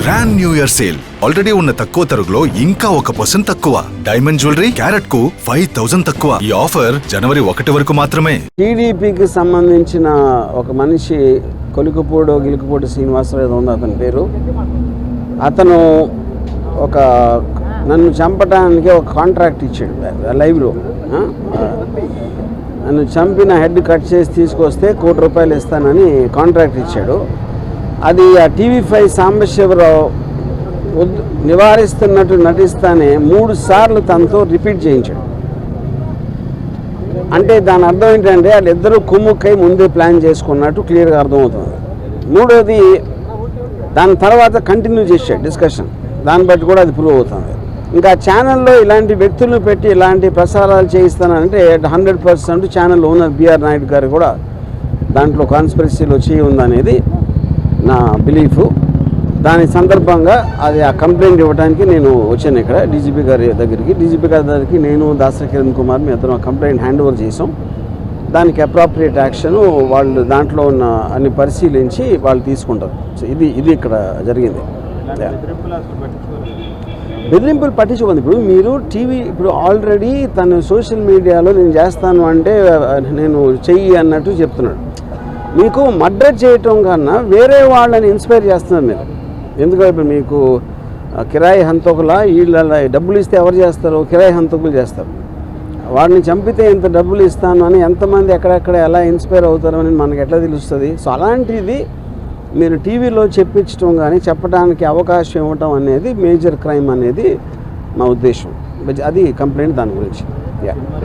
Grand new year sale already ఉన్న తక్కువ తరుగులో ఇంకా 1% తక్కువ. డైమండ్ జ్యువెలరీ క్యారెట్ కు 5000 తక్కువ. ఈ ఆఫర్ జనవరి 1 వరకు మాత్రమే. టీడీపీకి సంబంధించిన ఒక మనిషి గిలుకుపూడి శ్రీనివాసరావు ఏదో ఉంది అతని పేరు. అతను నన్ను చంపడానికి ఒక కాంట్రాక్ట్ ఇచ్చాడు లైవ్లో. నన్ను చంపిన హెడ్ కట్ చేసి తీసుకొస్తే ₹1 కోటి ఇస్తానని కాంట్రాక్ట్ ఇచ్చాడు. అది ఆ TV5 సాంబశివరావు నివారిస్తున్నట్టు నటిస్తానే 3 సార్లు తనతో రిపీట్ చేయించాడు. అంటే దాని అర్థం ఏంటంటే వాళ్ళిద్దరూ కుమ్ముక్కై ముందే ప్లాన్ చేసుకున్నట్టు క్లియర్గా అర్థమవుతుంది. మూడోది దాని తర్వాత కంటిన్యూ చేశాడు డిస్కషన్. దాన్ని బట్టి కూడా అది ప్రూవ్ అవుతుంది. ఇంకా ఛానల్లో ఇలాంటి వ్యక్తులను పెట్టి ఇలాంటి ప్రసారాలు చేయిస్తానంటే 100% ఛానల్ ఓనర్ బిఆర్ నాయుడు గారు కూడా దాంట్లో కాన్స్పిరసీలో చేయి ఉందనేది నా బిలీఫ్. దాని సందర్భంగా అది ఆ కంప్లైంట్ ఇవ్వడానికి నేను వచ్చాను ఇక్కడ డీజీపీ గారి దగ్గరికి. నేను దాసరి కిరణ్ కుమార్ మీ ఇద్దరం కంప్లైంట్ హ్యాండ్ ఓవర్ చేసాం. దానికి అప్రాప్రియేట్ యాక్షన్ వాళ్ళు దాంట్లో ఉన్న అన్ని పరిశీలించి వాళ్ళు తీసుకుంటారు. సో ఇది ఇక్కడ జరిగింది. బెదిరింపులు పట్టించుకోండి. ఇప్పుడు మీరు ఇప్పుడు ఆల్రెడీ తను సోషల్ మీడియాలో నేను చేస్తాను అంటే నేను చెయ్యి అన్నట్టు చెప్తున్నాడు. మీకు మర్డర్ చేయటం కన్నా వేరే వాళ్ళని ఇన్స్పైర్ చేస్తున్నారు మీరు. ఎందుకంటే ఇప్పుడు మీకు కిరాయి హంతకుల వీళ్ళ డబ్బులు ఇస్తే ఎవరు చేస్తారు? కిరాయి హంతకులు చేస్తారు. వాడిని చంపితే ఇంత డబ్బులు ఇస్తాను అని ఎంతమంది ఎక్కడెక్కడ ఎలా ఇన్స్పైర్ అవుతారో అని మనకు ఎట్లా తెలుస్తుంది? సో అలాంటిది మీరు టీవీలో చెప్పించడం కానీ చెప్పడానికి అవకాశం ఇవ్వటం అనేది మేజర్ క్రైమ్ అనేది మా ఉద్దేశం. అది కంప్లైంట్ దాని గురించి.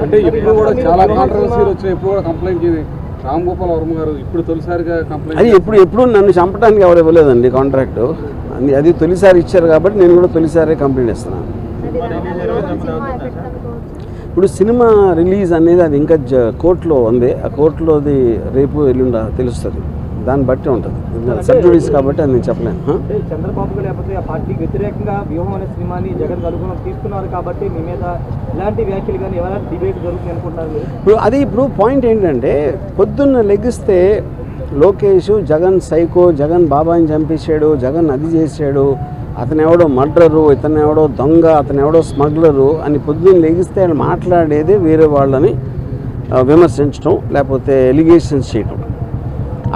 అంటే ఇప్పుడు కూడా చాలా కాంట్రవర్సీలు వచ్చినాయి. ఇప్పుడు కూడా కంప్లైంట్ రామ్ గోపాల్ వర్మ గారు ఇప్పుడు తొలిసారిగా కంప్లైంట్. అది ఎప్పుడు నన్ను చంపడానికి ఎవరు ఇవ్వలేదండి కాంట్రాక్టు. అది తొలిసారి ఇచ్చారు కాబట్టి నేను కూడా తొలిసారి కంప్లైంట్ ఇస్తున్నాను. ఇప్పుడు సినిమా రిలీజ్ అనేది అది ఇంకా కోర్టులో ఉంది. ఆ కోర్టులోది రేపు ఎల్లుండా తెలుస్తుంది. దాన్ని బట్టి ఉంటుంది. సబ్ జుడిస్ కాబట్టి అది నేను చెప్పలేను. చంద్రబాబు లేకపోతే ఆ పార్టీకి వ్యతిరేకంగా వ్యూహం అనే సినిమాని జగన్ అనుగుణం తీసుకున్నారు కాబట్టి మీ మీద ఇలాంటి వ్యాఖ్యలు కానీ ఎవరైనా డిబేట్ జరుగుతుంది అనుకుంటున్నారు. ఇప్పుడు పాయింట్ ఏంటంటే పొద్దున్న లెగిస్తే లోకేష్ జగన్ సైకో, జగన్ బాబాని చంపేశాడు, జగన్ అది చేశాడు, అతను ఎవడో మర్డరు, ఇతను ఎవడో దొంగ, అతను ఎవడో స్మగ్లరు అని పొద్దున్న లెగిస్తే ఆయన మాట్లాడేది వేరే వాళ్ళని విమర్శించడం లేకపోతే ఎలిగేషన్స్ చేయటం.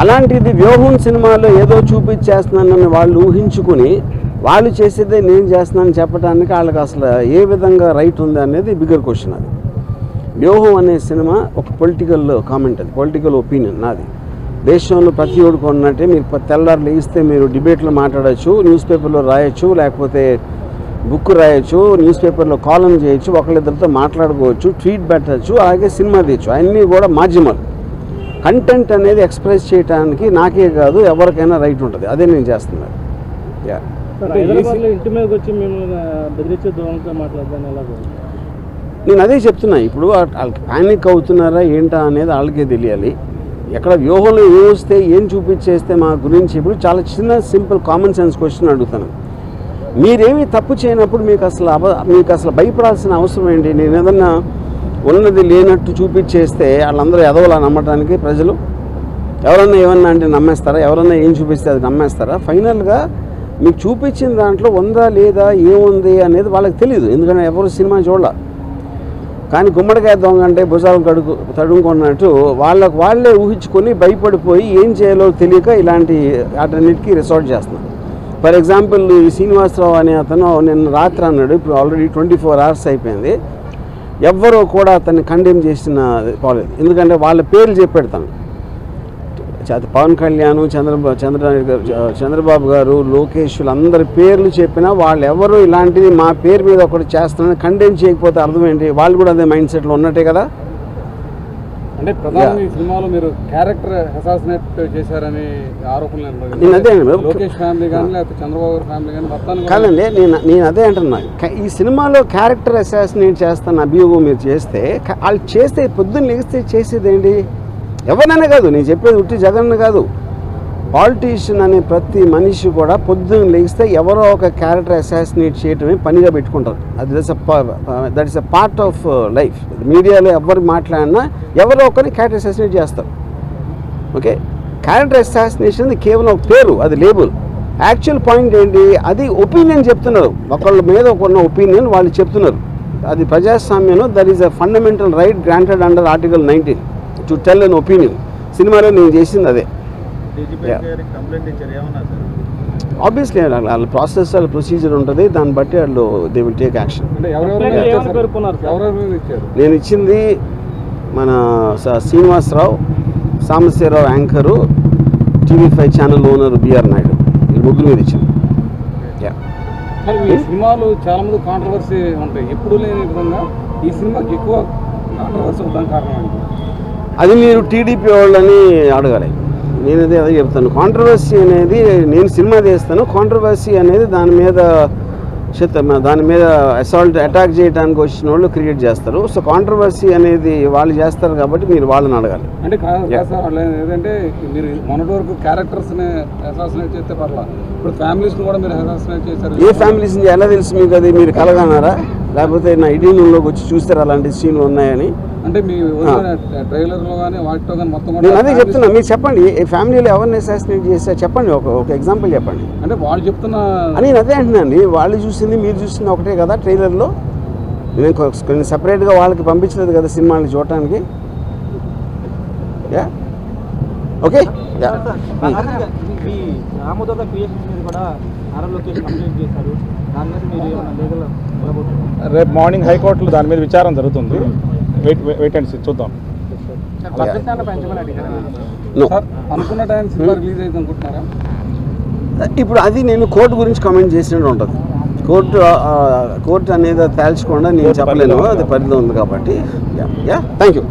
అలాంటిది వ్యూహం సినిమాలో ఏదో చూపించేస్తున్నానని వాళ్ళు ఊహించుకుని వాళ్ళు చేసేదే నేను చేస్తున్నానని చెప్పడానికి వాళ్ళకి అసలు ఏ విధంగా రైట్ ఉంది అనేది బిగ్గర్ క్వశ్చన్. అది వ్యూహం అనే సినిమా ఒక పొలిటికల్ కామెంట్, అది పొలిటికల్ ఒపీనియన్ నాది. దేశంలో ప్రతి ఒక్కరికి ఉన్నట్టే మీరు తెల్లారు లేగిస్తే మీరు డిబేట్లో మాట్లాడచ్చు, న్యూస్ పేపర్లో రాయొచ్చు, లేకపోతే బుక్ రాయొచ్చు, న్యూస్ పేపర్లో కాలం చేయొచ్చు, ఒకళ్ళిద్దరితో మాట్లాడుకోవచ్చు, ట్వీట్ పెట్టచ్చు, అలాగే సినిమా తీయచ్చు. అన్నీ కూడా మాధ్యమాలు. కంటెంట్ అనేది ఎక్స్ప్రెస్ చేయడానికి నాకే కాదు ఎవరికైనా రైట్ ఉంటుంది. అదే నేను చేస్తున్నాను. నేను అదే చెప్తున్నా. ఇప్పుడు వాళ్ళకి ప్యానిక్ అవుతున్నారా ఏంటా అనేది వాళ్ళకే తెలియాలి. ఎక్కడ వ్యూహంలో ఏం వస్తే ఏం చూపించేస్తే మా గురించి ఇప్పుడు చాలా చిన్న సింపుల్ కామన్ సెన్స్ క్వశ్చన్ అడుగుతాను. మీరేమీ తప్పు చేయనప్పుడు మీకు అసలు భయపడాల్సిన అవసరం ఏంటి? నేను ఏదన్నా ఉన్నది లేనట్టు చూపించేస్తే వాళ్ళందరూ ఎదవలా నమ్మటానికి ప్రజలు ఎవరన్నా ఏమన్నా అంటే నమ్మేస్తారా? ఎవరన్నా ఏం చూపిస్తే అది నమ్మేస్తారా? ఫైనల్గా మీకు చూపించిన దాంట్లో ఉందా లేదా ఏముంది అనేది వాళ్ళకి తెలియదు. ఎందుకంటే ఎవరు సినిమా చూడాల. కానీ గుమ్మడికాయ దొంగ అంటే భుజాలు తడుముకున్నట్టు వాళ్ళే ఊహించుకొని భయపడిపోయి ఏం చేయాలో తెలియక ఇలాంటి వాటన్నిటికీ రిసార్ట్ చేస్తున్నారు. ఫర్ ఎగ్జాంపుల్ ఈ శ్రీనివాసరావు అనే అతను నిన్న రాత్రి అన్నాడు. ఇప్పుడు ఆల్రెడీ 24 hours అయిపోయింది. ఎవ్వరూ కూడా అతన్ని కండెమ్ చేసిన పోలేదు. ఎందుకంటే వాళ్ళ పేర్లు చెప్పెడతాను. పవన్ కళ్యాణ్, చంద్రబాబు గారు, లోకేష్ అందరి పేర్లు చెప్పినా వాళ్ళు ఎవరు ఇలాంటిది మా పేరు మీద ఒకటి చేస్తున్నారని కండెమ్ చేయకపోతే అర్థం ఏంటి? వాళ్ళు కూడా అదే మైండ్ సెట్లో ఉన్నట్టే కదా. అంటే ప్రధాని సినిమాలో మీరు క్యారెక్టర్ అసాసినేట్ చేశారని ఆరోపణలు. నేను అదే లోకేష్ ఫ్యామిలీ కానీ లేకపోతే చంద్రబాబు ఫ్యామిలీ కానీ కాదండి. నేను అదే అంటున్నా. ఈ సినిమాలో క్యారెక్టర్ అసాసినేట్ చేస్తాను అభియోగం మీరు చేస్తే వాళ్ళు చేస్తే పొద్దున్న లెగిస్తే చేసేది ఏంటి? ఎవరినైనా కాదు, నేను చెప్పేది ఉట్టి జగన్ కాదు, పాలిటీషియన్ అనే ప్రతి మనిషి కూడా పొద్దున్న లెగిస్తే ఎవరో ఒక క్యారెక్టర్ అసాసినేట్ చేయటమే పనిగా పెట్టుకుంటారు. That is a part of life. మీడియాలో ఎవరు మాట్లాడినా ఎవరో ఒకరిని క్యారెక్టర్ అసాసినేట్ చేస్తారు. ఓకే, క్యారెక్టర్ అసాసినేషన్ కేవలం ఒక పేరు, అది లేబుల్. యాక్చువల్ పాయింట్ ఏంటి, అది ఒపీనియన్ చెప్తున్నారు, ఒకళ్ళ మీద ఒకన్న ఒపీనియన్ వాళ్ళు చెప్తున్నారు. అది ప్రజాస్వామ్యంలో there is a fundamental right granted under article 19 to tell an opinion. సినిమాలో నేను చేసింది అదే. ఆబ్వియస్లీ వాళ్ళ ప్రాసెస్, వాళ్ళ ప్రొసీజర్ ఉంటుంది, దాన్ని బట్టి వాళ్ళు దే విల్ టేక్ యాక్షన్. అంటే ఎవరెవరు ఇచ్చారు? నేను ఇచ్చింది మన Srinivasarao, Sambasivarao anchor, TV5 channel owner BR Naidu, ఈ ముగ్గురు మీద ఇచ్చాను. మరి ఈ సినిమాలు చాలా మంది కాంట్రవర్సీ ఉంటాయి, ఎప్పుడు లేని విధంగా ఈ సినిమాకి ఎక్కువ కాంట్రవర్సీ ఉండడానికి కారణం ఏంటి? అది మీరు టీడీపీ వాళ్ళని అడగాలి. నేను అదే చెప్తాను. కాంట్రవర్సీ అనేది, నేను సినిమా తీస్తాను, కాంట్రవర్సీ అనేది దాని మీద అసాల్ట్ అటాక్ చేయడానికి వచ్చిన వాళ్ళు క్రియేట్ చేస్తారు. సో కాంట్రవర్సీ అనేది వాళ్ళు చేస్తారు కాబట్టి మీరు వాళ్ళని అడగాలి. అంటే ఏదంటే మీరు మొన్నటి వరకు క్యారెక్టర్స్ని అసాసినేట్ చేస్తే పర్లా, ఇప్పుడు ఫ్యామిలీస్ని కూడా మీరు అసాసినేట్ చేశారు. ఏ ఫ్యామిలీస్ని ఎలా తెలుసు మీకు? అది మీరు కలగన్నారా, లేకపోతే నా ఇటీవలలోకి వచ్చి చూస్తారా అలాంటి సీన్లు ఉన్నాయని? అంటే మీ ట్రైలర్లో కానీ వాటితో కానీ మొత్తం నేను అదే చెప్తున్నా, మీరు చెప్పండి ఏ ఫ్యామిలీలో ఎవరిని అసాసినేట్ చేస్తే చెప్పండి, ఒక ఎగ్జాంపుల్ చెప్పండి. అంటే వాళ్ళు చెప్తున్న నేను అదే అంటున్నాండి, వాళ్ళు చూసింది మీరు చూసింది ఒకటే కదా ట్రైలర్లో. నేను కొన్ని సపరేట్గా వాళ్ళకి పంపించలేదు కదా సినిమాని చూడటానికి. Yeah okay. మీ రామోదోగ క్రియేషన్స్ మీద కూడా నారా లోకేష్ కంప్లైంట్ చేశారు, దాని మీద మీరు ఏమైనా లీగల్ వెళ్ళబోతున్నారు? రేపు మార్నింగ్ హైకోర్టులో దాని మీద విచారణ జరుగుతుంది. వెయిట్ అండ్ సీ, చూద్దాం. అనుకున్న టైం సినిమా రిలీజ్ అయితే అనుకుంటున్నారా? ఇప్పుడు అది నేను కోర్టు గురించి కామెంట్ చేసినట్టు ఉంటుంది. కోర్టు అనేది తేల్చకుండా నేను చెప్పలేను, అది పరిధిలో ఉంది కాబట్టి. Yeah thank you.